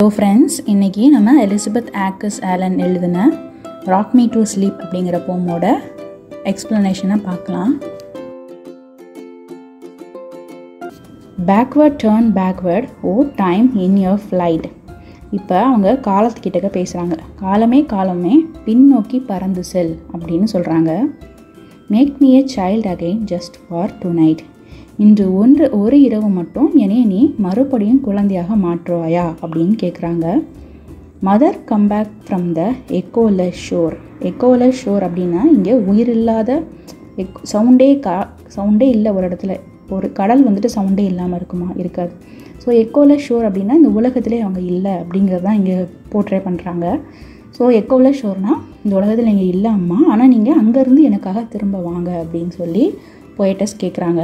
Hello friends, இன்னைக்கு நம்ம Elizabeth Akers Allen எழுதின ராக் மீ டு ஸ்லீப் அப்படிங்கிற போமோட எக்ஸ்பிளனேஷனை பார்க்கலாம். Backward turn backward O time in your flight. இப்போ அவங்க காலத்துக்கிட்டக்க பேசுகிறாங்க. காலமே பின்னோக்கி பறந்து செல் அப்படின்னு சொல்கிறாங்க. Make me a child again just for tonight. இன்று ஒரு இரவு மட்டும் என்னைய நீ மறுபடியும் குழந்தையாக மாற்றுவாயா அப்படின்னு கேட்குறாங்க. Mother come back from the echoless shore. Echoless shore அப்படின்னா இங்கே உயிரில்லாத சவுண்டே இல்லை. ஒரு இடத்துல ஒரு கடல் வந்துட்டு சவுண்டே இல்லாமல் இருக்குமா? இருக்காது. ஸோ எக்கோலெஸ் ஷோர் அப்படின்னா இந்த உலகத்திலே அவங்க இல்லை அப்படிங்கிறது தான் இங்கே போர்ட்ரே பண்ணுறாங்க. ஸோ எக்கோலெஸ் ஷோர்னால் இந்த உலகத்தில் நீங்கள் இல்லை அம்மா, ஆனால் நீங்கள் அங்கேருந்து எனக்காக திரும்ப வாங்க அப்படின்னு சொல்லி போயட்டஸ் கேட்குறாங்க.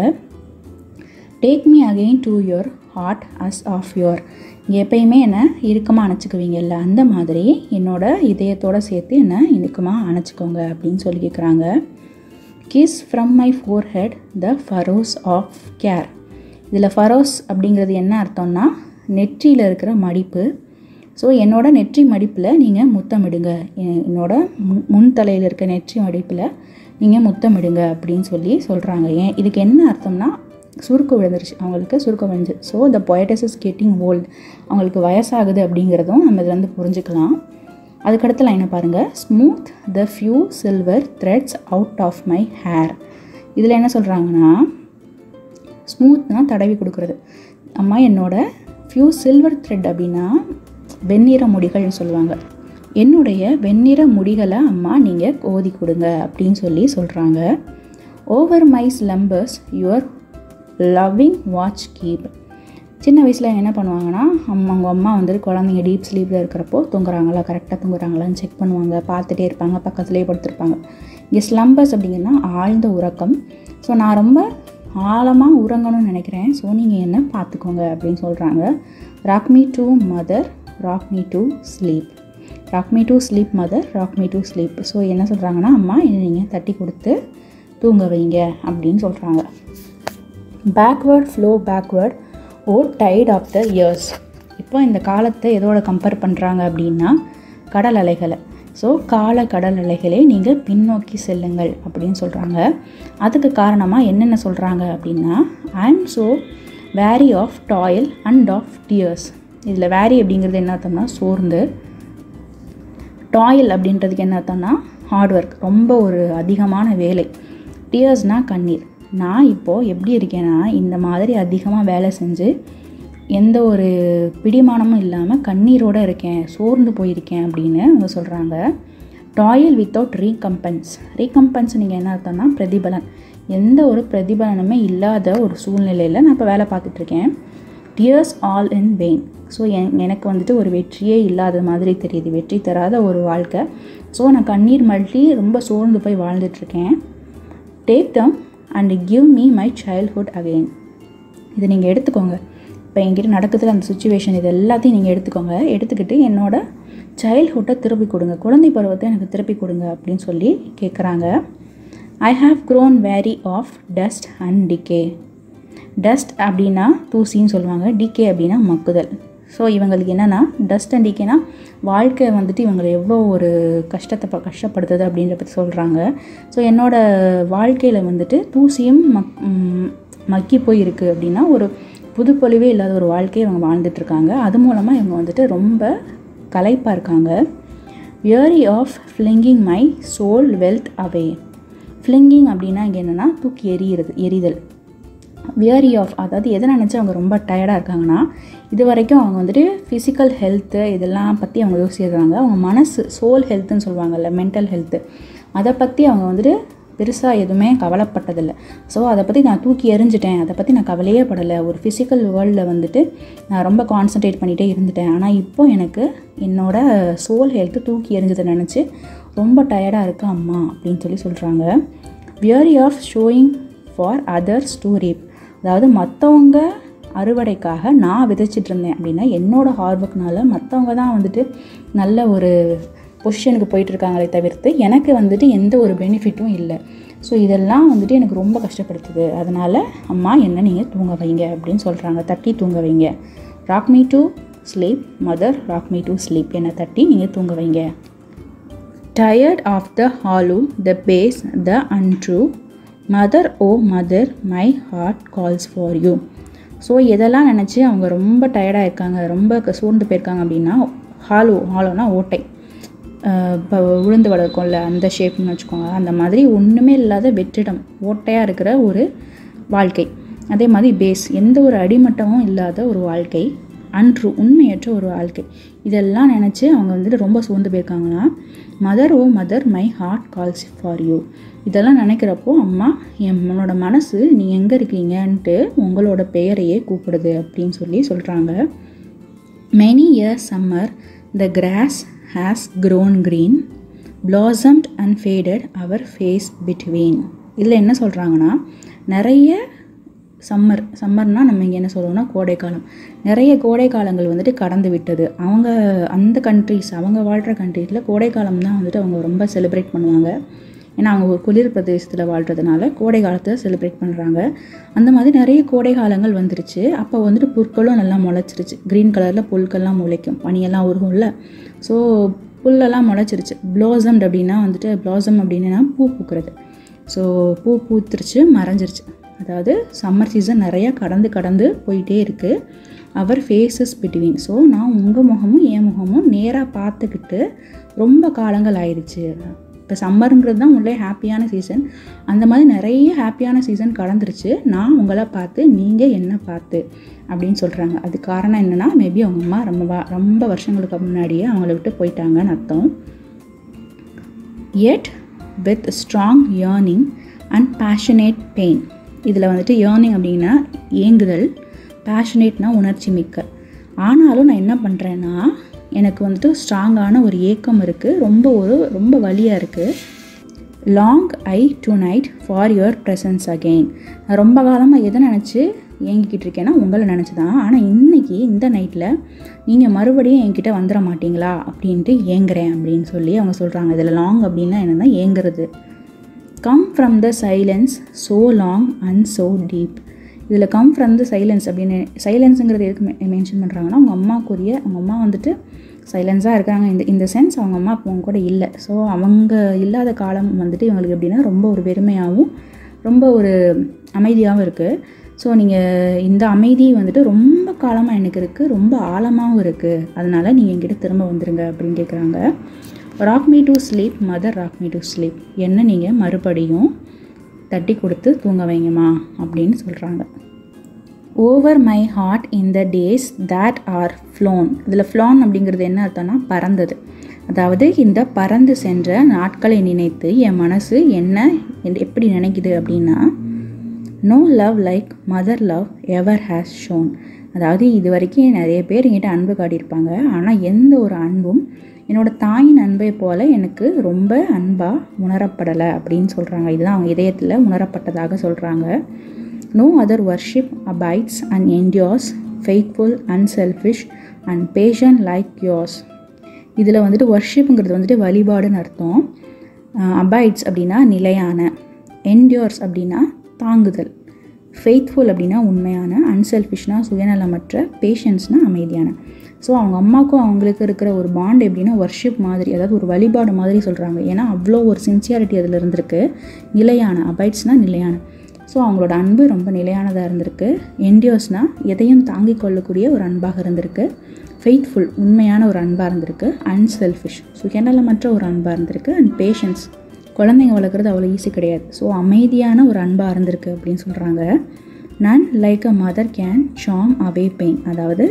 Take me again to your heart as of yore. இங்கே எப்பயுமே என்னை இறுக்கமாக அணைச்சிக்குவீங்கல்ல, அந்த மாதிரி என்னோட இதயத்தோடு சேர்த்து என்னை இறுக்கமாக அணைச்சிக்கோங்க அப்படின்னு சொல்லி கேட்குறாங்க. Kiss from my forehead the furrows of care. இதில் ஃபரோஸ் அப்படிங்கிறது என்ன அர்த்தம்னா நெற்றியில் இருக்கிற மடிப்பு. ஸோ என்னோட நெற்றி மடிப்பில் நீங்கள் முத்தமிடுங்க, என்னோட முன்தலையில் இருக்க நெற்றி மடிப்பில் நீங்கள் முத்தமிடுங்க அப்படின்னு சொல்லி சொல்கிறாங்க. ஏன் இதுக்கு என்ன அர்த்தம்னா சுருக்கம் விழுந்துருச்சு, அவங்களுக்கு சுருக்கம் விழுந்து. So the poetess is getting old, அவங்களுக்கு வயசாகுது அப்படிங்கிறதும் நம்ம இதில் புரிஞ்சுக்கலாம். அதுக்கடுத்த லைனை பாருங்கள். Smooth the few silver threads out of my hair. இதில் என்ன சொல்கிறாங்கன்னா ஸ்மூத்னால் தடவி கொடுக்குறது. அம்மா என்னோட ஃபியூ சில்வர் த்ரெட் அப்படின்னா வெண்ணிற முடிகள்னு சொல்லுவாங்க. என்னுடைய வெண்ணிற முடிகளை அம்மா நீங்கள் கோதி கொடுங்க அப்படின்னு சொல்லி சொல்கிறாங்க. Over my slumbers your loving watch keep. சின்ன வயசில் என்ன பண்ணுவாங்கன்னா அவங்க அம்மா வந்துட்டு குழந்தைங்க டீப் ஸ்லீப்பில் இருக்கிறப்போ தூங்குறாங்களா, கரெக்டாக தூங்குறாங்களான்னு செக் பண்ணுவாங்க, பார்த்துட்டே இருப்பாங்க, பக்கத்துலேயே படுத்துருப்பாங்க. இங்கே ஸ்லம்பர்ஸ் அப்படிங்கன்னா ஆழ்ந்த உறக்கம். ஸோ நான் ரொம்ப ஆழமாக உறங்கணும்னு நினைக்கிறேன், ஸோ நீங்கள் என்ன பார்த்துக்கோங்க அப்படின்னு சொல்கிறாங்க. Rock me to mother rock me to sleep. Rock me to sleep mother rock me to sleep. So என்ன சொல்கிறாங்கன்னா அம்மா என்னை நீங்கள் தட்டி கொடுத்து தூங்க வைங்க அப்படின்னு சொல்கிறாங்க. Backward flow backward O tide of the years. இப்போ இந்த காலத்தை எதோட கம்பேர் பண்ணுறாங்க அப்படின்னா கடல் அலைகளை. ஸோ கடல் அலைகளே நீங்கள் பின்னோக்கி செல்லுங்கள் அப்படின்னு சொல்கிறாங்க. அதுக்கு காரணமாக என்னென்ன சொல்கிறாங்க அப்படின்னா I am so weary of toil and of tears. இதில் வேரி அப்படிங்கிறது என்ன அர்த்தம்னா சோர்ந்து, டாயில் அப்படின்றதுக்கு என்ன அர்த்தம்னா ஹார்ட் ஒர்க், ரொம்ப ஒரு அதிகமான வேலை. டியர்ஸ்னால் கண்ணீர். நான் இப்போது எப்படி இருக்கேன்னா இந்த மாதிரி அதிகமாக வேலை செஞ்சு எந்த ஒரு பிடிமானமும் இல்லாமல் கண்ணீரோடு இருக்கேன், சோர்ந்து போயிருக்கேன் அப்படின்னு அவங்க சொல்கிறாங்க. டாயில் வித்தவுட் ரீகம்பன்ஸ் நீங்கள் என்ன அர்த்தம்னா பிரதிபலன். எந்த ஒரு பிரதிபலனுமே இல்லாத ஒரு சூழ்நிலையில் நான் இப்போ வேலை பார்த்துட்ருக்கேன். Tears all in vain. So எனக்கு வந்துட்டு ஒரு வெற்றியே இல்லாத மாதிரி தெரியுது, வெற்றி தராத ஒரு வாழ்க்கை. ஸோ நான் கண்ணீர் மல்டி ரொம்ப சோர்ந்து போய் வாழ்ந்துட்டுருக்கேன். Take them and give me my childhood again. இதை நீங்கள் எடுத்துக்கோங்க. இப்போ என்கிட்ட நடக்குதுல அந்த சுச்சுவேஷன், இது எல்லாத்தையும் நீங்கள் எடுத்துக்கோங்க. எடுத்துக்கிட்டு என்னோட சைல்ட்ஹுட்டை திருப்பி கொடுங்க, குழந்தை பருவத்தை எனக்கு திருப்பி கொடுங்க அப்படின்னு சொல்லி கேட்குறாங்க. I have grown weary of dust and decay. Dust அப்படின்னா தூசின்னு சொல்லுவாங்க, டிகே அப்படின்னா மக்குதல். ஸோ இவங்களுக்கு என்னென்னா டஸ்ட் அண்ட் டிகேனா வாழ்க்கை வந்துட்டு இவங்களை எவ்வளோ ஒரு கஷ்டப்படுத்துது அப்படின்ற பற்றி சொல்கிறாங்க. ஸோ என்னோடய வாழ்க்கையில் வந்துட்டு தூசியும் மக்கி போய் இருக்குது அப்படின்னா ஒரு புதுப்பொலிவே இல்லாத ஒரு வாழ்க்கையை இவங்க வாழ்ந்துட்டுருக்காங்க. அது மூலமாக இவங்க வந்துட்டு ரொம்ப களைப்பாக இருக்காங்க. Weary of flinging my soul wealth away. Flinging அப்படின்னா இங்கே என்னென்னா தூக்கி எரிதல். வியரி ஆஃப் அதாவது எதை நினச்சி அவங்க ரொம்ப டயர்டாக இருக்காங்கன்னா இது வரைக்கும் அவங்க வந்துட்டு ஃபிசிக்கல் ஹெல்த்து இதெல்லாம் பற்றி அவங்க யோசிச்சிருக்காங்க. அவங்க மனசு சோல் ஹெல்த்துன்னு சொல்லுவாங்கள்ல, மென்டல் ஹெல்த்து, அதை பற்றி அவங்க வந்துட்டு பெருசாக எதுவுமே கவலைப்பட்டதில்லை. ஸோ அதை பற்றி நான் தூக்கி எறிஞ்சிட்டேன், அதை பற்றி நான் கவலையே படலை. ஒரு ஃபிசிக்கல் வேர்ல்டில் வந்துட்டு நான் ரொம்ப கான்சன்ட்ரேட் பண்ணிகிட்டே இருந்துட்டேன். ஆனால் இப்போது எனக்கு என்னோடய சோல் ஹெல்த்து தூக்கி எறிஞ்சதை நினச்சி ரொம்ப டயர்டாக இருக்குது அம்மா அப்படின்னு சொல்லி சொல்கிறாங்க. Weary of sowing for others to reap. அதாவது மற்றவங்க அறுவடைக்காக நான் விதைச்சிட்டு இருந்தேன் அப்படின்னா என்னோடய ஹார்ட் ஒர்க்னால மற்றவங்க தான் வந்துட்டு நல்ல ஒரு பொசிஷனுக்கு போயிட்டுருக்காங்களே தவிர்த்து எனக்கு வந்துட்டு எந்த ஒரு பெனிஃபிட்டும் இல்லை. ஸோ இதெல்லாம் வந்துட்டு எனக்கு ரொம்ப கஷ்டப்படுத்துது. அதனால் அம்மா என்ன நீங்கள் தூங்க வைங்க அப்படின்னு சொல்கிறாங்க, தட்டி தூங்க வைங்க. Rock me to sleep, mother rock me to sleep. என்னை தட்டி நீங்கள் தூங்க வைங்க. Tired of the hollow, the base, the untrue, mother oh mother, my heart calls for you. So இதெல்லாம் நினச்சி அவங்க ரொம்ப டயர்டாக இருக்காங்க, ரொம்ப சோர்ந்து போயிருக்காங்க அப்படின்னா, ஹாலோனா ஓட்டை, இப்போ உளுந்து வளர்க்கும்ல அந்த ஷேப்னு வச்சுக்கோங்க. அந்த மாதிரி ஒன்றுமே இல்லாத வெற்றிடம், ஓட்டையாக இருக்கிற ஒரு வாழ்க்கை. அதே மாதிரி பேஸ், எந்த ஒரு அடிமட்டமும் இல்லாத ஒரு வாழ்க்கை. அன்ட்ரூ, உண்மையற்ற ஒரு வாழ்க்கை. இதெல்லாம் நினச்சி அவங்க வந்துட்டு ரொம்ப சோர்ந்து போயிருக்காங்கன்னா, mother O mother, my heart calls for you. இதெல்லாம் நினைக்கிறப்போ, அம்மா என்னோட மனசு நீ எங்கே இருக்கீங்கன்ட்டு உங்களோட பெயரையே கூப்பிடுது அப்படின்னு சொல்கிறாங்க. Many years summer, the grass has grown green, blossomed and faded our face between. இதில் என்ன சொல்கிறாங்கன்னா, நிறைய சம்மர்னால் நம்ம இங்கே என்ன சொல்கிறோம்னா கோடைக்காலம், நிறைய கோடை காலங்கள் வந்துட்டு கடந்து விட்டது. அந்த கண்ட்ரீஸ், அவங்க வாழ்கிற கண்ட்ரீஸில் கோடைக்காலம் தான் வந்துட்டு அவங்க ரொம்ப செலிப்ரேட் பண்ணுவாங்க. ஏன்னா அவங்க ஒரு குளிர் பிரதேசத்தில் வாழ்கிறதுனால கோடை காலத்தில் செலிப்ரேட் பண்ணுறாங்க. அந்த மாதிரி நிறைய கோடை காலங்கள் வந்துருச்சு. அப்போ வந்துட்டு புற்களும் நல்லா முளைச்சிருச்சு. க்ரீன் கலரில் புல்கள்லாம் முளைக்கும், பனியெல்லாம் உருகும்ல. ஸோ புல்லெல்லாம் முளைச்சிருச்சு. ப்ளாசம்ட் அப்படின்னா வந்துட்டு, ப்ளாசம் அப்படின்னா பூ பூக்கிறது. ஸோ பூ பூத்துருச்சு, மறைஞ்சிருச்சு. அதாவது சம்மர் சீசன் நிறையா கடந்து போயிட்டே இருக்குது. அவர் ஃபேஸஸ் பிட்வீன். ஸோ நான் உங்கள் முகமும் என் முகமும் நேராக பார்த்துக்கிட்டு ரொம்ப காலங்கள் ஆயிடுச்சு. இப்போ சம்மருங்கிறது தான் உள்ளே ஹாப்பியான சீசன். அந்த மாதிரி நிறைய ஹாப்பியான சீசன் கடந்துருச்சு. நான் உங்களை பார்த்து, நீங்கள் என்ன பார்த்து அப்படின்னு சொல்கிறாங்க. அது காரணம் என்னென்னா, மேபி அவங்க அம்மா ரொம்ப வருஷங்களுக்கு முன்னாடியே அவங்கள விட்டு போயிட்டாங்கன்னு அர்த்தம். yet with strong yearning and passionate pain. இதில் வந்துட்டு yearning அப்படின்னா ஏங்குதல், passionateனா உணர்ச்சி மிக்க. ஆனாலும் நான் என்ன பண்ணுறேன்னா, எனக்கு வந்துட்டு ஸ்ட்ராங்கான ஒரு ஏக்கம் இருக்குது, ரொம்ப வலியாக இருக்குது. Long I to night for your presence again. நான் ரொம்ப காலமாக எதை நினச்சி ஏங்கிக்கிட்டு இருக்கேன்னா உங்களை நினச்சி தான். ஆனால் இன்றைக்கி இந்த நைட்டில் நீங்கள் மறுபடியும் என்கிட்ட வந்துட மாட்டிங்களா அப்படின்ட்டு ஏங்குறேன் அப்படின்னு சொல்லி அவங்க சொல்கிறாங்க. இதில் லாங் அப்படின்னா என்னென்னா ஏங்குறது. Come from the silence so long and so deep. இதில் கம் ஃப்ரம் த சைலன்ஸ் அப்படின்னு, சைலன்ஸுங்கிறது எதுக்கு மென்ஷன் பண்ணுறாங்கன்னா, அவங்க அம்மா வந்துட்டு சைலன்ஸாக இருக்காங்க. இந்த சென்ஸ் அவங்க அம்மா அப்போ அவங்க கூட இல்லை. ஸோ அவங்க இல்லாத காலம் வந்துட்டு இவங்களுக்கு எப்படின்னா ரொம்ப ஒரு வெறுமையாகவும் ரொம்ப ஒரு அமைதியாகவும் இருக்குது. ஸோ நீங்கள் இந்த அமைதி வந்துட்டு ரொம்ப காலமாக எனக்கு இருக்குது, ரொம்ப ஆழமாகவும் இருக்குது. அதனால் நீங்கள் என்கிட்ட திரும்ப வந்துடுங்க அப்படின்னு கேட்குறாங்க. Rock me to sleep mother, rock me to sleep. என்ன நீங்கள் மறுபடியும் தட்டி கொடுத்து தூங்க வைங்கம்மா அப்படின்னு சொல்கிறாங்க. Over my heart in the days that are flown. இதில் ஃப்ளோன் அப்படிங்கிறது என்ன அர்த்தம்னா பறந்தது. அதாவது இந்த பறந்து சென்ற நாட்களை நினைத்து என் மனசு என்ன எப்படி நினைக்குது அப்படின்னா, no love like mother love ever has shone. அதாவது இது வரைக்கும் நிறைய பேர் என்கிட்ட அன்பு காட்டியிருப்பாங்க, ஆனால் எந்த ஒரு அன்பும் என்னோடய தாயின் அன்பை போல் எனக்கு ரொம்ப அன்பாக உணரப்படலை அப்படின்னு சொல்கிறாங்க. இதுதான் அவங்க இதயத்தில் உணரப்பட்டதாக சொல்கிறாங்க. No other worship abides and endures, faithful, unselfish and patient like yours. இதில் வந்துட்டு வர்ஷிப்புங்கிறது வந்துட்டு வழிபாடுன்னு அர்த்தம். அபைட்ஸ் அப்படின்னா நிலையான, endures அப்படின்னா தாங்குதல், ஃபெய்த்ஃபுல் அப்படின்னா உண்மையான, அன்செல்ஃபிஷ்னா சுயநலமற்ற, பேஷன்ஸ்னா அமைதியான. ஸோ அவங்க அம்மாவுக்கும் அவங்களுக்கு இருக்கிற ஒரு பாண்ட் எப்படின்னா வர்ஷிப் மாதிரி, அதாவது ஒரு வழிபாடு மாதிரி சொல்கிறாங்க. ஏன்னா அவ்வளோ ஒரு சின்சியாரிட்டி அதில் இருந்திருக்கு. நிலையான, அபைட்ஸ்னால் நிலையான. ஸோ அவங்களோட அன்பு ரொம்ப நிலையானதாக இருந்திருக்கு. என்டியோர்ஸ்னால் எதையும் தாங்கிக் கொள்ளக்கூடிய ஒரு அன்பாக இருந்திருக்கு. ஃபெய்த்ஃபுல் உண்மையான ஒரு அன்பாக இருந்திருக்கு. அன்செல்ஃபிஷ் சுயநலமற்ற ஒரு அன்பாக இருந்திருக்கு. அண்ட் பேஷன்ஸ் குழந்தைங்க வளர்க்குறது அவ்வளோ ஈஸி கிடையாது. ஸோ அமைதியான ஒரு அன்பாக இருந்திருக்கு அப்படின்னு சொல்கிறாங்க. None like a mother can charm away pain. அதாவது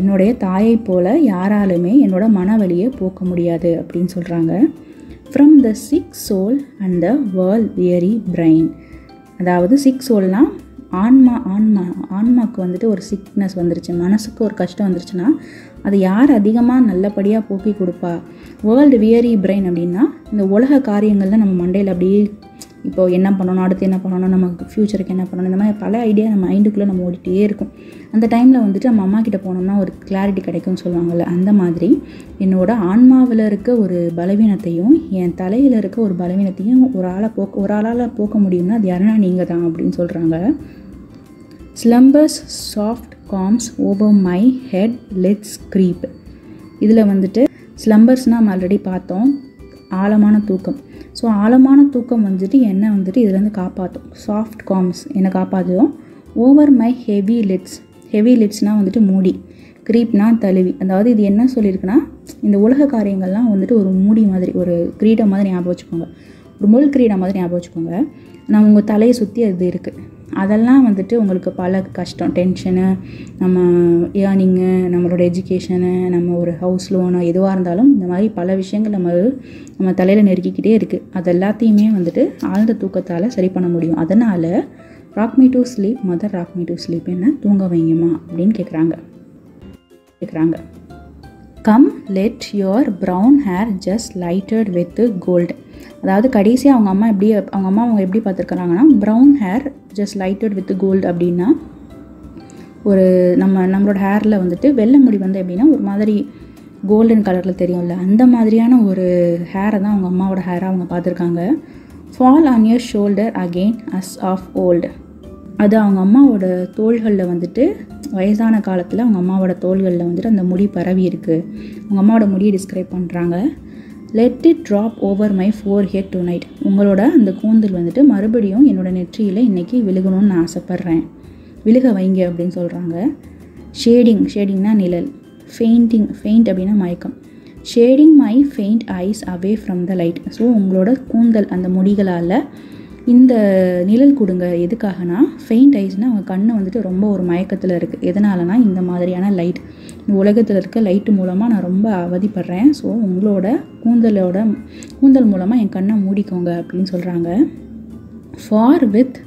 என்னுடைய தாயை போல் யாராலுமே என்னோட மனவலியை போக்க முடியாது அப்படின்னு சொல்கிறாங்க. From the sick soul and the world weary brain. அதாவது சிக் சோல்னால் ஆன்மாவுக்கு வந்துட்டு ஒரு சிக்னஸ் வந்துருச்சு, மனசுக்கு ஒரு கஷ்டம் வந்துருச்சுன்னா அது யார் அதிகமாக நல்லபடியாக போக்கி கொடுப்பா. வேர்ல்டு வியரி பிரெயின் அப்படின்னா இந்த உலக காரியங்கள் தான் நம்ம மண்டையில் அப்படியே இப்போது என்ன பண்ணணும், அடுத்து என்ன பண்ணணும், நமக்கு ஃப்யூச்சருக்கு என்ன பண்ணணும், இந்த மாதிரி பல ஐடியா நம்ம மைண்டுக்குள்ளே நம்ம ஓடிட்டே இருக்கும். அந்த டைமில் வந்துட்டு நம்ம அம்மா கிட்டே போனோம்னா ஒரு கிளாரிட்டி கிடைக்கும்னு சொல்லுவாங்கள்ல, அந்த மாதிரி என்னோடய ஆன்மாவில் இருக்க ஒரு பலவீனத்தையும் என் தலையில் இருக்க ஒரு பலவீனத்தையும் ஒரு ஆளால் போக்க முடியும்னா அது யாருன்னா நீங்கள் தான் அப்படின்னு சொல்கிறாங்க. Slumbers soft calms over my head lets creep. இதில் வந்துட்டு ஸ்லம்பர்ஸ்னால் நம்ம ஆல்ரெடி பார்த்தோம், ஆழமான தூக்கம். ஸோ ஆழமான தூக்கம் வந்துட்டு என்ன வந்துட்டு இதுலேருந்து காப்பாற்றும். சாஃப்ட் காம்ஸ் என்னை காப்பாற்றும். Over my heavy lids, heavy லிட்ஸ்னால் வந்துட்டு மூடி, க்ரீப்னா தழுவி. அதாவது இது என்ன சொல்லியிருக்குன்னா, இந்த உலக காரியங்கள்லாம் வந்துட்டு ஒரு மூடி மாதிரி, ஒரு கிரீடம் மாதிரி ஞாபகம் வச்சுக்கோங்க, ஒரு முள் கிரீடம் மாதிரி ஞாபகம் வச்சுக்கோங்க. நம்ம உங்கள் தலையை சுற்றி அது இருக்குது. அதெல்லாம் வந்துட்டு உங்களுக்கு பல கஷ்டம், டென்ஷனு, நம்ம ஏர்னிங்கு, நம்மளோட எஜுகேஷனு, நம்ம ஒரு ஹவுஸ் லோனு, எதுவாக இருந்தாலும் இந்த மாதிரி பல விஷயங்கள் நம்ம தலையில் நெருக்கிக்கிட்டே இருக்குது. அது எல்லாத்தையுமே வந்துட்டு ஆழ்ந்த தூக்கத்தால் சரி பண்ண முடியும். அதனால் rock me to sleep mother, rock me to sleep, என்ன தூங்க வைங்கம்மா அப்படின்னு கேட்குறாங்க. Come let your brown hair just lighted with gold. அதாவது கடைசியாக அவங்க எப்படி பார்த்துருக்குறாங்கன்னா, brown hair just lighted with gold அப்படின்னா, ஒரு நம்மளோட ஹேரில் வந்துட்டு வெள்ளை முடி வந்து எப்படின்னா ஒரு மாதிரி கோல்டன் கலரில் தெரியும்ல, அந்த மாதிரியான ஒரு ஹேரை தான் அவங்க அம்மாவோட ஹேராக அவங்க பார்த்துருக்காங்க. Fall on your shoulder again as of old. அது அவங்க அம்மாவோட தோள்களில் வந்துட்டு வயசான காலத்தில் அவங்க அம்மாவோட தோள்களில் வந்துட்டு அந்த முடி பரவி இருக்குது. அவங்க அம்மாவோட முடியை டிஸ்கிரைப் பண்ணுறாங்க. Let it drop over my forehead to night. உங்களோட அந்த கூந்தல் வந்துட்டு மறுபடியும் என்னோடய நெற்றியில் இன்றைக்கி விழுகணும்னு நான் ஆசைப்பட்றேன், விழுக வைங்க அப்படின்னு சொல்கிறாங்க. ஷேடிங்னா நிழல். ஃபெயிண்ட் அப்படின்னா மயக்கம். Shading my faint eyes away from the light. So உங்களோட கூந்தல் அந்த முடிகளால் இந்த நிழல் கொடுங்க. எதுக்காகனா, ஃபெயிண்ட் ஐஸ்னால் அவங்க கண்ணு வந்துட்டு ரொம்ப ஒரு மயக்கத்தில் இருக்குது. எதனாலனா, இந்த மாதிரியான லைட், இந்த உலகத்தில் இருக்க லைட்டு மூலமாக நான் ரொம்ப அவதிப்படுறேன். ஸோ உங்களோட கூந்தல் மூலமாக என் கண்ணை மூடிக்கோங்க அப்படின்னு சொல்கிறாங்க. ஃபார் வித்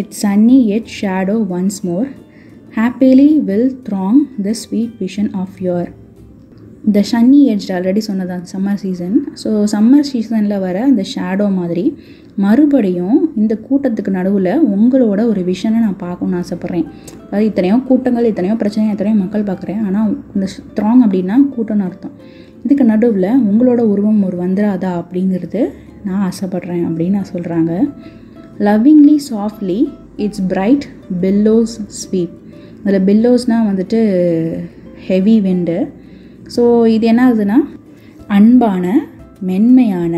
இட்ஸ் சன்னி எட் shadow once more happily will throng the sweet vision of yore. இந்த சன்னி எட்ஜ் ஆல்ரெடி சொன்னதான் சம்மர் சீசன். ஸோ சம்மர் சீசனில் வர அந்த ஷேடோ மாதிரி மறுபடியும் இந்த கூட்டத்துக்கு நடுவில் உங்களோட ஒரு விஷனை நான் பார்க்கணுன்னு ஆசைப்பட்றேன். அதாவது இத்தனையோ கூட்டங்கள், இத்தனையோ பிரச்சனை, எத்தனையோ மக்கள் பார்க்குறேன். ஆனால் இந்த த்ராங் அப்படின்னா கூட்டம்னு அர்த்தம். இதுக்கு நடுவில் உங்களோட உருவம் ஒரு வந்துடாதா அப்படிங்கிறது நான் ஆசைப்பட்றேன் அப்படின்னு நான் சொல்கிறாங்க. Lovingly softly its bright billows sweep. அதில் பில்லோஸ்னால் வந்துட்டு ஹெவி விண்டு. ஸோ இது என்ன ஆகுதுன்னா, அன்பான மென்மையான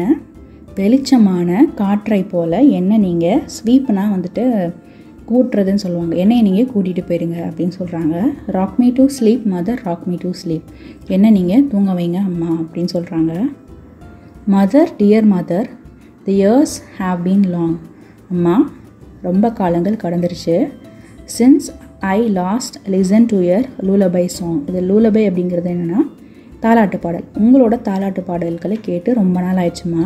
வெளிச்சமான காற்றை போல் என்ன நீங்கள் ஸ்வீப்னால் வந்துட்டு கூட்டுறதுன்னு சொல்லுவாங்க, என்னை நீங்கள் கூட்டிகிட்டு போயிருங்க அப்படின்னு சொல்கிறாங்க. Rock me to sleep mother, rock me to sleep, என்ன நீங்கள் தூங்க வைங்க அம்மா அப்படின்னு சொல்கிறாங்க. Mother, dear mother, the years have been long. அம்மா ரொம்ப காலங்கள் கடந்துருச்சு. Since I last listen to your lullaby song. இது லூலபை அப்படிங்கிறது என்னென்னா தாலாட்டு பாடல். உங்களோட தாலாட்டு பாடல்களை கேட்டு ரொம்ப நாள் ஆயிடுச்சுமா.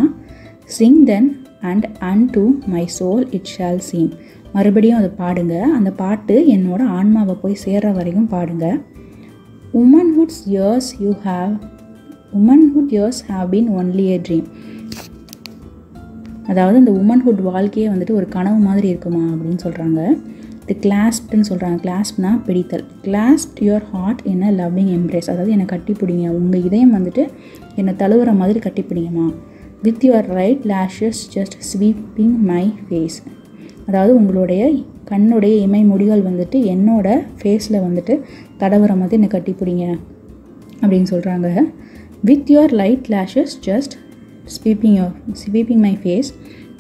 Sing then and unto my soul it shall seem. மறுபடியும் அதை பாடுங்க, அந்த பாட்டு என்னோட ஆன்மாவை போய் சேர்ற வரைக்கும் பாடுங்க. womanhood years have been only a dream. அதாவது இந்த உமன்ஹுட் வாழ்க்கையே வந்துட்டு ஒரு கனவு மாதிரி இருக்குமா அப்படின்னு சொல்கிறாங்க. இது கிளாஸ்ப்டுன்னு சொல்கிறாங்க. கிளாஸ்ப்னா பிடித்தல். Clasped your heart in a loving embrace. அதாவது என்னை கட்டிப்பிடிங்க, உங்கள் இதயம் வந்துட்டு என்னை தழுவுற மாதிரி கட்டிப்பிடிங்கம்மா. With your light lashes just sweeping my face. அதாவது உங்களுடைய கண்ணுடைய இமை முடிகள் வந்துட்டு என்னோட ஃபேஸில் வந்துட்டு தடவுற மாதிரி என்னை கட்டிப்பிடிங்க அப்படின்னு சொல்கிறாங்க. With your light lashes just sweeping my face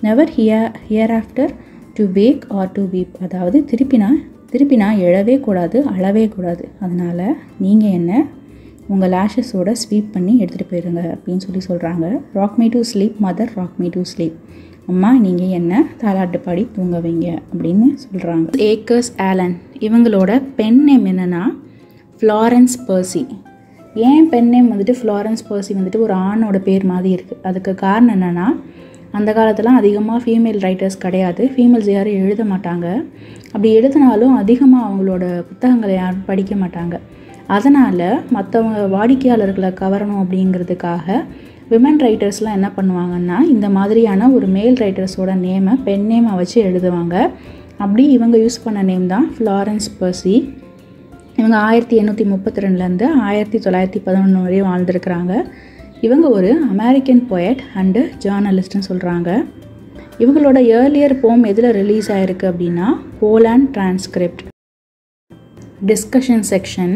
never hereafter to wake or to weep. அதாவது திருப்பி நான் எழவே கூடாது, அழவே கூடாது. அதனால் நீங்கள் என்ன உங்கள் லேஷஸோட ஸ்வீப் பண்ணி எடுத்துகிட்டு போயிடுங்க அப்படின்னு சொல்கிறாங்க. Rock me to sleep mother, rock me to sleep. அம்மா நீங்கள் என்ன தாலாட்டு பாடி தூங்க வைங்க அப்படின்னு சொல்கிறாங்க. ஏக்கர்ஸ் ஆலன், இவங்களோட பென் நேம் என்னென்னா ஃப்ளாரன்ஸ் பர்சி. ஏன் பென் நேம் வந்துட்டு ஃப்ளாரன்ஸ் பர்சி வந்துட்டு ஒரு ஆணோட பேர் மாதிரி இருக்குது? அதுக்கு காரணம் என்னென்னா, அந்த காலத்தில் அதிகமாக ஃபீமேல் ரைட்டர்ஸ் கிடையாது, ஃபீமேல்ஸ் யாரும் எழுத மாட்டாங்க. அப்படி எழுதினாலும் அதிகமாக அவங்களோட புத்தகங்களை யாரும் படிக்க மாட்டாங்க. அதனால் மற்றவங்க வாடிக்கையாளர்களை கவரணும் அப்படிங்கிறதுக்காக விமன் ரைட்டர்ஸ்லாம் என்ன பண்ணுவாங்கன்னா, இந்த மாதிரியான ஒரு மேல் ரைட்டர்ஸோட நேமை பென் நேமை வச்சு எழுதுவாங்க. அப்படி இவங்க யூஸ் பண்ண நேம் தான் ஃப்ளாரன்ஸ் பர்சி. இவங்க 1832 1911 வரையும் வாழ்ந்துருக்கிறாங்க. இவங்க ஒரு அமெரிக்கன் போயட் அண்டு ஜேர்னலிஸ்ட்னு சொல்கிறாங்க. இவங்களோட ஏர்லியர் போம் எதில் ரிலீஸ் ஆகிருக்கு அப்படின்னா போலாண்ட் டிரான்ஸ்கிரிப்ட். Discussion section.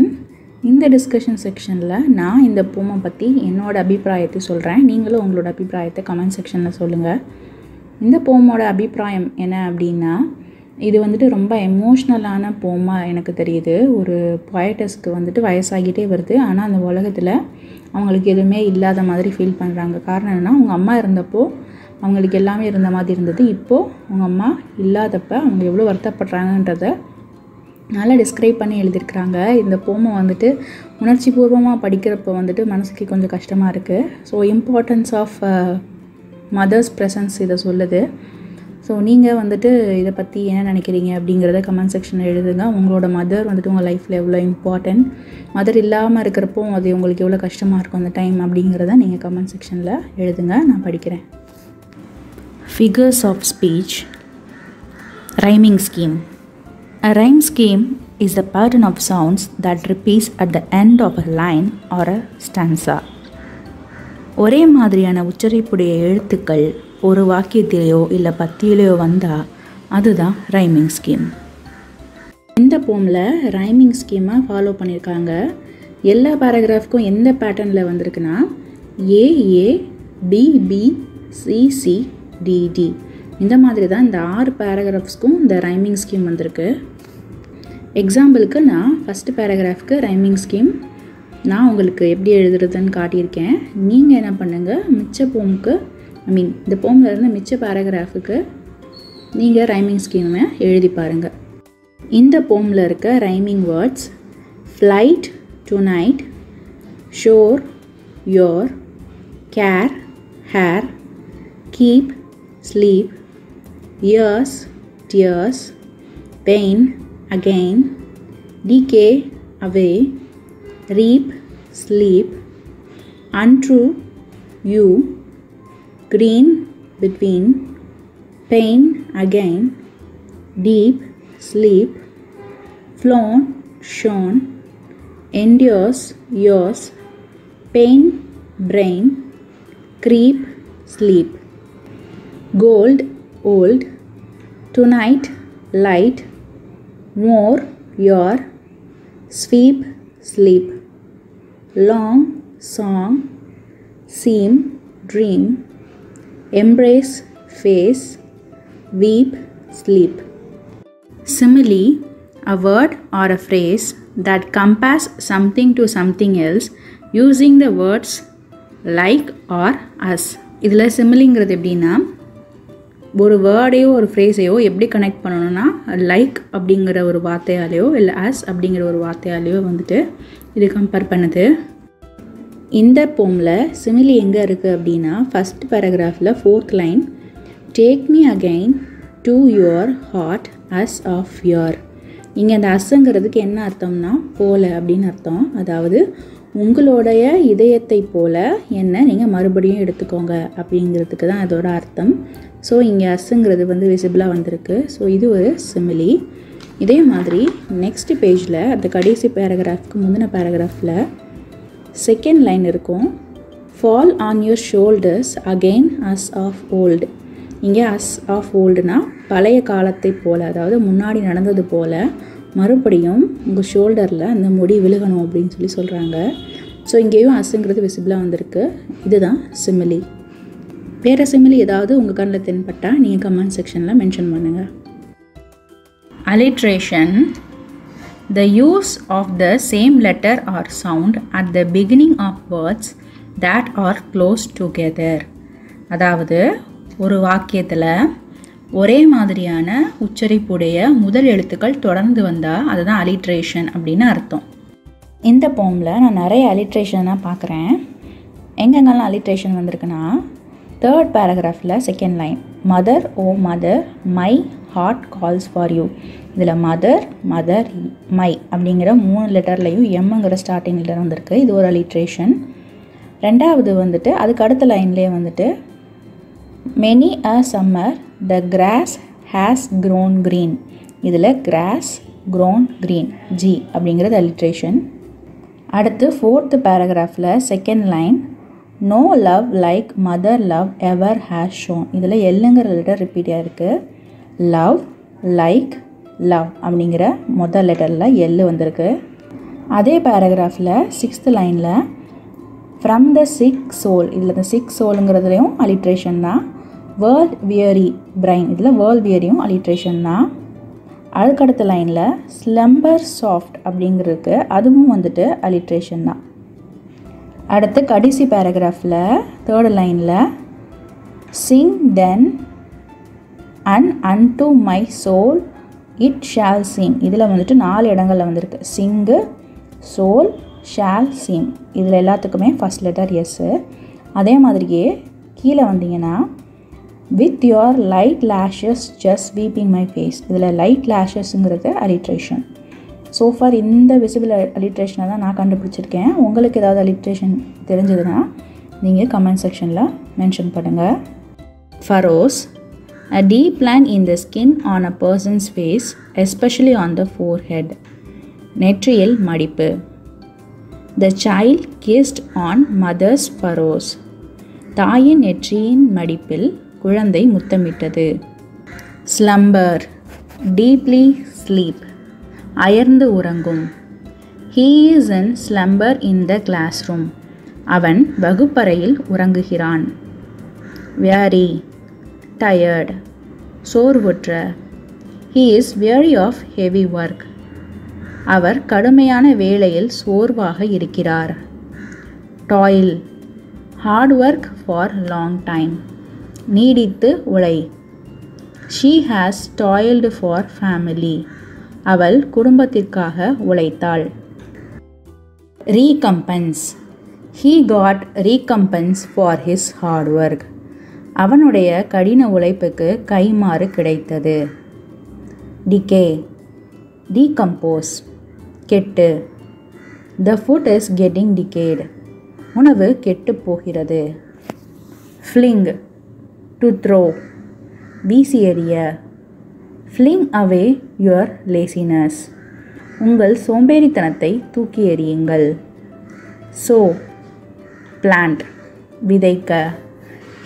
இந்த டிஸ்கஷன் செக்ஷனில் நான் இந்த போமை பற்றி என்னோடய அபிப்பிராயத்தை சொல்கிறேன். நீங்களும் உங்களோட அபிப்பிராயத்தை கமெண்ட் செக்ஷனில் சொல்லுங்கள். இந்த போமோட அபிப்பிராயம் என்ன அப்படின்னா, இது வந்துட்டு ரொம்ப எமோஷ்னலான போமா எனக்கு தெரியுது. ஒரு போயட்டஸ்க்கு வந்துட்டு வயசாகிட்டே வருது, ஆனால் அந்த உலகத்தில் அவங்களுக்கு எதுவுமே இல்லாத மாதிரி ஃபீல் பண்ணுறாங்க. காரணம் என்னென்னா, அவங்க அம்மா இருந்தப்போ அவங்களுக்கு எல்லாமே இருந்த மாதிரி இருந்தது. இப்போது அவங்க அம்மா இல்லாதப்ப அவங்க எவ்வளோ வருத்தப்படுறாங்கன்றத நல்லா டிஸ்கிரைப் பண்ணி எழுதியிருக்கிறாங்க. இந்த போமை வந்துட்டு உணர்ச்சி பூர்வமாக படிக்கிறப்போ வந்துட்டு மனசுக்கு கொஞ்சம் கஷ்டமாக இருக்குது. So importance of mother's presence இதை சொல்லுது. ஸோ நீங்கள் வந்துட்டு இதை பற்றி என்ன நினைக்கிறீங்க அப்படிங்கிறத கமெண்ட் செக்ஷனில் எழுதுங்க. உங்களோட மதர் வந்துட்டு உங்கள் லைஃப்பில் எவ்வளோ இம்பார்ட்டன்ட், மதர் இல்லாமல் இருக்கிறப்போ அது உங்களுக்கு எவ்வளோ கஷ்டமாக இருக்கும் அந்த டைம் அப்படிங்கிறத நீங்கள் கமெண்ட் செக்ஷனில் எழுதுங்க. நான் படிக்கிறேன். Figures of speech. Rhyming scheme. A rhyme scheme is the pattern of sounds that repeats at the end of a line or a stanza. ஒரே மாதிரியான உச்சரிப்புடைய எழுத்துக்கள் ஒரு வாக்கியத்திலேயோ இல்லை பத்தியிலையோ வந்தால் அதுதான் ரைமிங் ஸ்கீம். இந்த போமில் ரைமிங் ஸ்கீமை ஃபாலோ பண்ணியிருக்காங்க. எல்லா பேராகிராஃப்க்கும் எந்த பேட்டர்னில் வந்திருக்குன்னா ஏஏ பிபி சிசி டிடி இந்த மாதிரி தான் இந்த 6 பேராகிராஃப்ஸ்க்கும் இந்த ரைமிங் ஸ்கீம் வந்திருக்கு. எக்ஸாம்பிளுக்கு நான் ஃபஸ்ட்டு பேராகிராஃப்க்கு ரைமிங் ஸ்கீம் நான் உங்களுக்கு எப்படி எழுதுறதுன்னு காட்டியிருக்கேன். நீங்கள் என்ன பண்ணுங்கள், மிச்ச போமுக்கு இந்த போமில் இருந்து மிச்ச பேராகிராஃபுக்கு நீங்கள் ரைமிங் ஸ்கீமை எழுதி பாருங்கள். இந்த போமில் இருக்க rhyming words flight, tonight, sure, your, care, hair, keep, sleep, years, tears, pain, again, decay, away, reap, sleep, untrue, you, green, between, pain, again, deep, sleep, flown, shown, endures, yours, pain, brain, creep, sleep. Gold, old, tonight, light, more, your, sweep, sleep, long, song, seem, dream, embrace, face, weep, sleep. Simile, a word or a phrase that compares something to something else using the words like or as. இதில் சிமிலிங்கிறது எப்படின்னா, ஒரு வேர்டையோ ஒரு ஃப்ரேஸையோ எப்படி connect பண்ணணும்னா like அப்படிங்கிற ஒரு வார்த்தையாலேயோ இல்லை as அப்படிங்கிற ஒரு வார்த்தையாலேயோ வந்துட்டு இது கம்பேர் பண்ணுது. இந்த போமில் சிமிலி எங்கே இருக்குது அப்படின்னா, ஃபஸ்ட் பேராகிராஃபில் 4th line, take me again to your heart as of yore. இங்கே அந்த அஸ்ஸுங்கிறதுக்கு என்ன அர்த்தம்னா போல அப்படின்னு அர்த்தம். அதாவது உங்களுடைய இதயத்தை போல என்ன நீங்கள் மறுபடியும் எடுத்துக்கோங்க அப்படிங்கிறதுக்கு தான் அதோட அர்த்தம். ஸோ இங்கே அஸ்ஸுங்கிறது வந்து விசிபிளாக வந்திருக்கு. ஸோ இது ஒரு சிமிலி. இதே மாதிரி நெக்ஸ்ட் பேஜில் அந்த கடைசி பேராகிராஃப்க்கு முந்தின பேராகிராஃபில் 2nd லைன் இருக்கும், fall on your shoulders again as of old. இங்கே அஸ் ஆஃப் ஓல்டுனா பழைய காலத்தை போல், அதாவது முன்னாடி நடந்தது போல் மறுபடியும் உங்கள் ஷோல்டரில் அந்த முடி விழுகணும் அப்படின்னு சொல்லி சொல்கிறாங்க. ஸோ இங்கேயும் அஸ்ஸுங்கிறது விசிபிளாக வந்திருக்கு. இதுதான் சிமிலி. வேறு சிமிலி ஏதாவது உங்கள் கண்ணில் தென்பட்டால் நீங்கள் கமெண்ட் செக்ஷனில் மென்ஷன் பண்ணுங்கள். alliteration, the use of the same letter or sound at the beginning of words that are close together. அதாவது ஒரு வாக்கியத்தில் ஒரே மாதிரியான உச்சரிப்புடைய முதல் எழுத்துக்கள் தொடர்ந்து வந்தால் அதுதான் alliteration அப்படின்னு அர்த்தம். இந்த போமில் நான் நிறைய alliteration பார்க்குறேன். எங்கெங்கெல்லாம் alliteration வந்திருக்குன்னா, 3rd பேராகிராஃபில் 2nd line, mother O mother my heart calls for you. இதில் மதர், மதர், மை அப்படிங்கிற 3 லெட்டர்லையும் எம்ங்கிற ஸ்டார்டிங் லெட்டர் வந்திருக்கு. இது ஒரு alliteration. 2வது வந்துட்டு அதுக்கு அடுத்த லைன்லேயே வந்துட்டு many a summer the grass has grown green. இதில் கிராஸ், க்ரோன், க்ரீன், ஜி அப்படிங்கிறது alliteration. அடுத்து 4th பேராகிராஃபில் 2nd line, no love like mother love ever has shone. இதில் எல்லுங்கிற லெட்டர் ரிப்பீட் ஆகிருக்கு. லவ், லைக், லவ் அப்படிங்கிற முதல் லெட்டரில் எல் வந்திருக்கு. அதே பேராகிராஃபில் 6th லைனில் ஃப்ரம் த சிக் சோல், இதில் இந்த சிக் சோலுங்கிறதுலையும் அலிட்ரேஷன் தான். வேர்ல்ட் வியரி பிரைன், இதில் வேர்ல்ட் வியரியும் அலிட்ரேஷன் தான். அதுக்கடுத்த லைனில் ஸ்லம்பர் சாஃப்ட் அப்படிங்கிறதுக்கு அதுவும் வந்துட்டு அலிட்ரேஷன் தான். அடுத்து கடைசி பேராகிராஃபில் 3rd லைனில் sing then and unto my soul it shall sing, இதில் வந்துட்டு 4 இடங்களில் வந்திருக்கு. சிங்கு, சோல், ஷால், சிங், இதில் எல்லாத்துக்குமே ஃபஸ்ட் லெட்டர் எஸ்ஸு. அதே மாதிரியே கீழே வந்தீங்கன்னா with your light lashes just sweeping my face, இதில் லைட் லேஷஸ்ங்கிறது அலிட்ரேஷன். ஸோஃபார் இந்த விசிபிள் அலிட்ரேஷனை தான் நான் கண்டுபிடிச்சிருக்கேன். உங்களுக்கு ஏதாவது அலிட்ரேஷன் தெரிஞ்சதுன்னா நீங்கள் கமெண்ட் செக்ஷனில் மென்ஷன் பண்ணுங்கள். ஃபரோஸ், a deep line in the skin on a person's face, especially on the forehead. நெற்றியில் மடிப்பு. The child kissed on mother's furrows. தாயின் நெற்றியின் மடிப்பில் குழந்தை முத்தமிட்டது. Slumber, deeply sleep, அயர்ந்து உறங்கும். He is in slumber in the classroom. அவன் வகுப்பறையில் உறங்குகிறான். Weary, tired, சோர்வுற்ற. He is weary of heavy work. அவர் கடுமையான வேலையில் சோர்வாக இருக்கிறார். Toil, hard work for long time, நீடித்து உழை. She has toiled for family. அவள் குடும்பத்திற்காக உழைத்தாள். Recompense, he got recompense for his hard work. அவனுடைய கடின உழைப்புக்கு கைமாறு கிடைத்தது. Decay, decompose, கெட்டு. The food is getting decayed. உணவு கெட்டு போகிறது. Fling, to throw, வீசி எறிய. Fling away your laziness. உங்கள் சோம்பேறித்தனத்தை தூக்கி எறியுங்கள். Sow, plant, விதைக்க.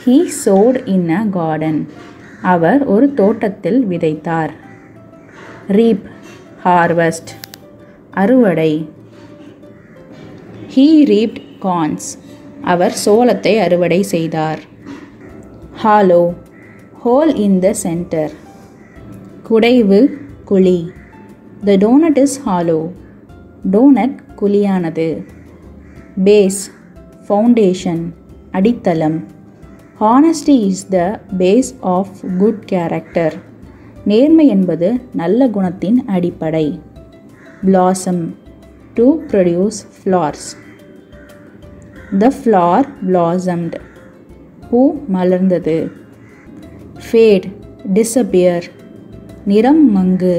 He sowed in a garden. அவர் ஒரு தோட்டத்தில் விதைத்தார். Reap, harvest, அறுவடை. He reaped corns. அவர் சோளத்தை அறுவடை செய்தார். Hollow, hole in the center, குடைவு, குழி. The donut is hollow. Donut குழியானது. Base, foundation, அடித்தளம். Honesty is the base of good character. நேர்மை என்பது நல்ல குணத்தின் அடிப்படை. Blossom, to produce flowers. The flower blossomed. பூ மலர்ந்தது. Fade, disappear, நிறம் மங்கு.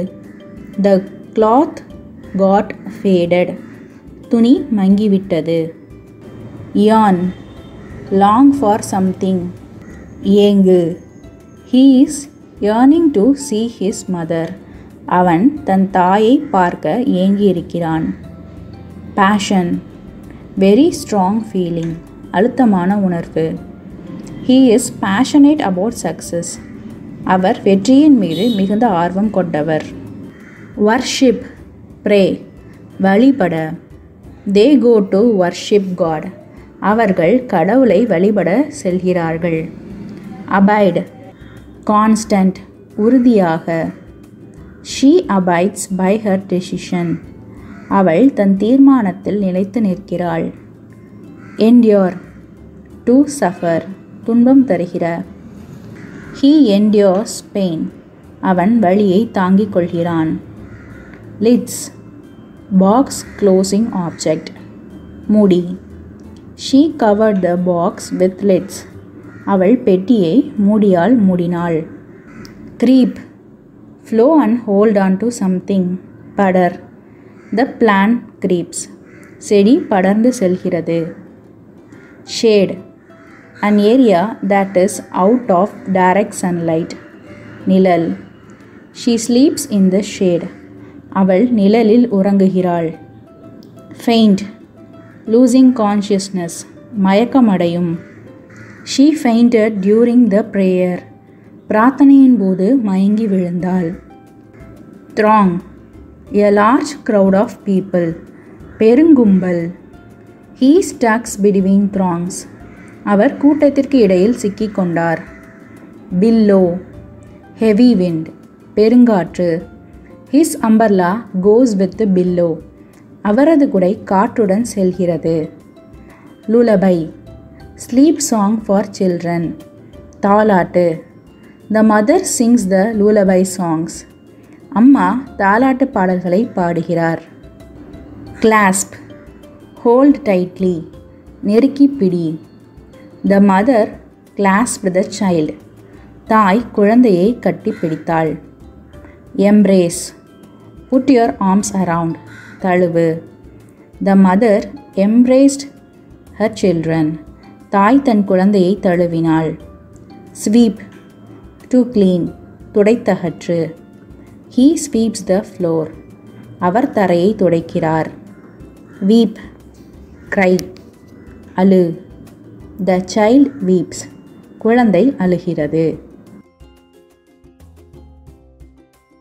The cloth got faded. துணி மங்கிவிட்டது. Yawn, long for something, ஏங்கு. He is yearning to see his mother. அவன் தன் தாயை பார்க்க ஏங்கியிருக்கிறான். Passion, very strong feeling, அழுத்தமான உணர்வு. He is passionate about success. அவர் வெற்றியின் மீது மிகுந்த ஆர்வம் கொண்டவர். Worship, pray, வழிபட. They go to worship God. அவர்கள் கடவுளை வழிபட செல்கிறார்கள். Abide, constant, உறுதியாக. She abides by her decision. அவள் தன் தீர்மானத்தில் நிலைத்து நிற்கிறாள். Endure, to suffer, துன்பம் தருகிற. He endures pain. அவன் வலியை தாங்கிக் கொள்கிறான். Lids, box closing object, மூடி. She covered the box with lids. அவள் பெட்டியை மூடியால் மூடினாள். Creep, flow and hold on to something, படர். The plant creeps. செடி படர்ந்து செல்கிறது. Shade, an area that is out of direct sunlight, நிழல். She sleeps in the shade. அவள் நிழலில் உறங்குகிறாள். Faint, losing consciousness, மயக்கமடையும். She fainted during the prayer. பிரார்த்தனையின் போது மயங்கி விழுந்தாள். throng, a large crowd of people. பெருங்கும்பல். He stuck between throngs. அவர் கூட்டத்திற்கு இடையில் சிக்கிக்கொண்டார். Billow, heavy wind. பெருங்காற்று. His umbrella goes with the billow. அவரது குடை காற்றுடன் செல்கிறது. Lullaby, sleep song for children. தாலாட்டு. The mother sings the lullaby songs. அம்மா தாலாட்டு பாடல்களை பாடுகிறார். Clasp, hold tightly. நெருக்கி பிடி. The mother clasped the child. தாய் குழந்தையை கட்டி பிடித்தாள். Embrace, put your arms around. தழுவு. The mother embraced her children. தாய் தன் குழந்தையை தழுவினாள். Sweep, to clean. துடைத்தகற்று. He sweeps the floor. அவர் தரையை துடைக்கிறார். Weep, cry. அழு. The child weeps. குழந்தை அழுகிறது.